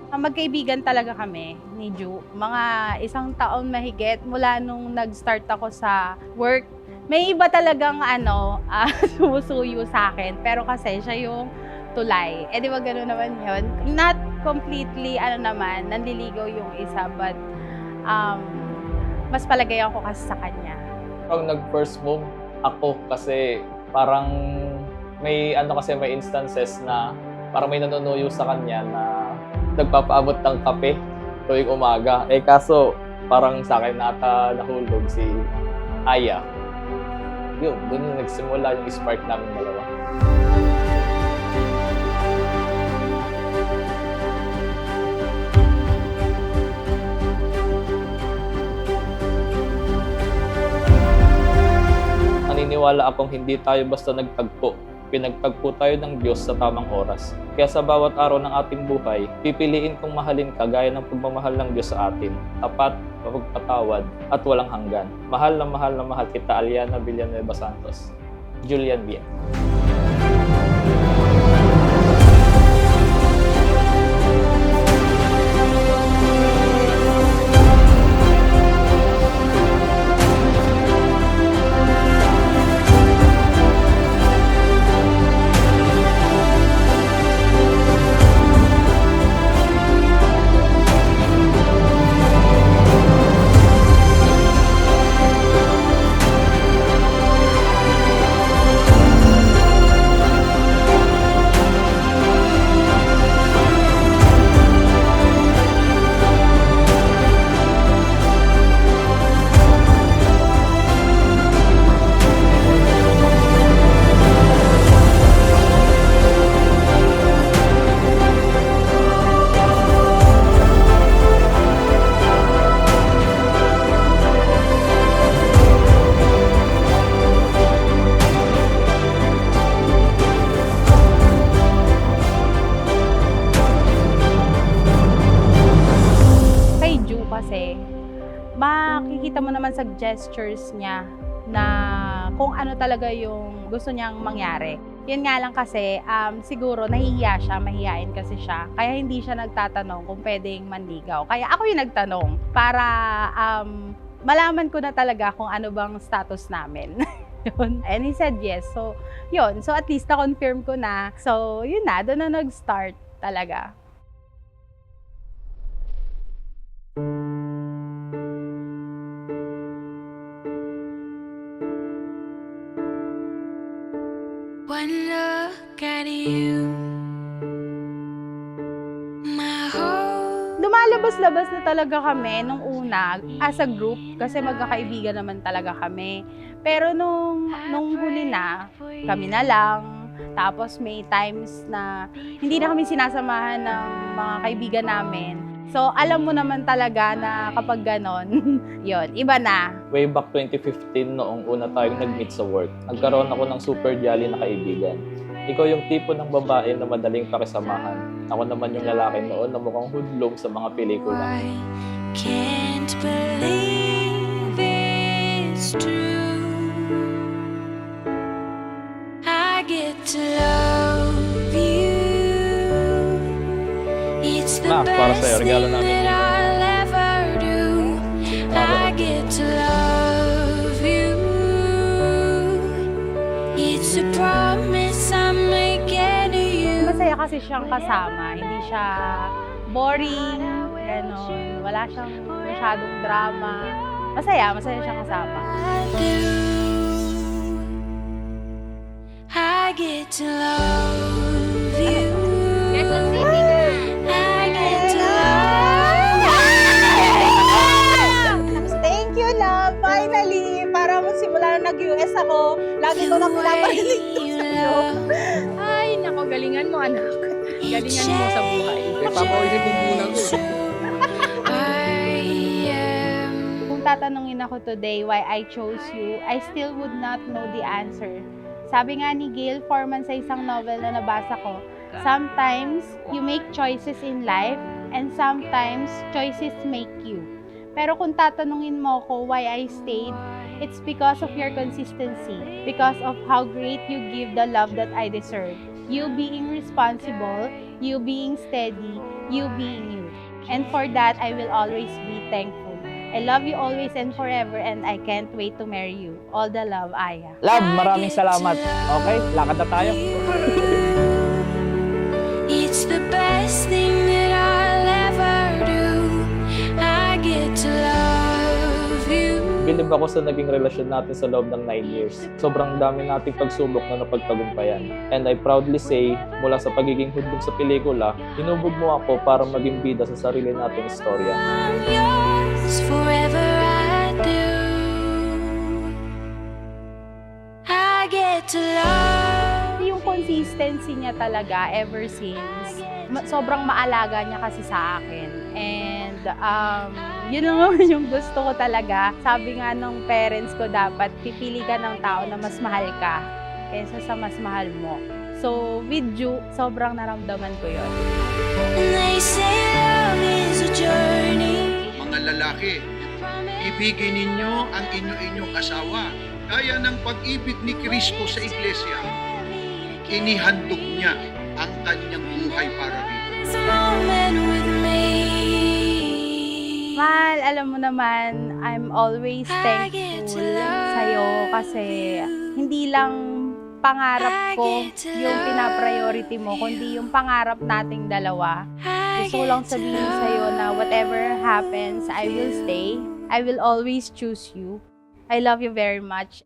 Magkaibigan talaga kami ni Ju. Mga 1 taon mahigit mula nung nag-start ako sa work. May iba talagang sumusuyo sa akin, pero kasi siya yung tulay. Eh, 'di ba gano'n naman 'yun? Not completely nanliligaw yung isa, but mas palagay ako kasi sa kanya. Pag nag-first move ako kasi parang may may instances na parang may nanunuyo sa kanya na nagpapaabot ng kape tuwing umaga. Eh kaso parang sa akin nahulog si Aya. Yun, doon na nagsimula yung spark namin dalawa. Naniniwala akong hindi tayo basta nagtagpo. Pinagtagpo tayo ng Diyos sa tamang oras. Kaya sa bawat araw ng ating buhay, pipiliin kong mahalin ka gaya ng pagmamahal ng Diyos sa atin. Tapat, mapagpatawad, at walang hanggan. Mahal na mahal kita, Aliana Villanueva Santos. Julian Bien. Kasi makikita mo naman sa gestures niya na kung ano talaga yung gusto niyang mangyari. Yun nga lang kasi, siguro nahihiya siya, mahihiyain kasi siya. Kaya hindi siya nagtatanong kung pwedeng manligaw. Kaya ako yung nagtanong para malaman ko na talaga kung ano bang status namin. And he said yes. So, yun. So, at least na-confirm ko na. So, yun na. Doon na nag-start talaga. One look at you, my whole... Lumalabas-labas na talaga kami nung una as a group kasi magkakaibigan naman talaga kami. Pero nung huli na, kami na lang. Tapos may times na hindi na kami sinasamahan ng mga kaibigan namin. So alam mo naman talaga na kapag ganon, yun, iba na. Way back 2015 noong una tayong nag-meet sa work, nagkaroon ako ng super jolly na kaibigan. Ikaw yung tipo ng babae na madaling pakisamahan. Ako naman yung lalaki noon na mukhang hudlong sa mga pelikula. I can't believe it's true. I get to love you. It's the Ma, para best sa'yo, regalo thing namin that yun. I'll ever do. I get to love you. It's a promise I'm making to you. Masaya kasi siyang kasama, hindi siya boring, ganon. Wala siyang masyadong drama. Masaya siyang kasama. I do. I get to love you. I get to love. Thank you, love. Finally, para simula na nag-US ako, lagi ko na pinaparinig to sa'yo. Ay, nako, galingan mo, anak. Galingan mo sa buhay. Papaulit mo muna ko. Kung tatanungin ako today why I chose you, I still would not know the answer. Sabi nga ni Gail Forman sa isang novel na nabasa ko, sometimes you make choices in life and sometimes choices make you. Pero kung tatanungin mo ko why I stayed, it's because of your consistency, because of how great you give the love that I deserve. You being responsible, you being steady, you being you. And for that, I will always be thankful. I love you always and forever, and I can't wait to marry you. All the love, Aya. Love, maraming salamat. Okay, lakad na tayo. It's the best thing that I'll ever do. I get to love you. Bilib ako sa naging relasyon natin sa loob ng 9 years. Sobrang dami nating pagsubok na napagtagumpayan. And I proudly say, mula sa pagiging hudbog sa pelikula, hinubog mo ako para maging bida sa sarili nating istorya. I'm yours forever, I do. I get to love. Yung consistency niya talaga ever since, sobrang maalaga niya kasi sa akin. And yun naman yung gusto ko talaga. Sabi nga ng parents ko, dapat pipili ka ng tao na mas mahal ka kaysa sa mas mahal mo. So with you, sobrang naramdaman ko yun. And they say love is a journey. Mga lalaki, ibigin ninyo ang inyo-inyong asawa. Gaya ng pag-ibig ni Kristo sa iglesia, inihandog niya ang kanyang buhay para rito. This moment with me. Mahal, alam mo naman, I'm always thankful sa'yo kasi hindi lang pangarap ko yung pinapriority mo, kundi yung pangarap nating dalawa. Gusto ko lang sabihin sa'yo na whatever happens, I will stay. I will always choose you. I love you very much.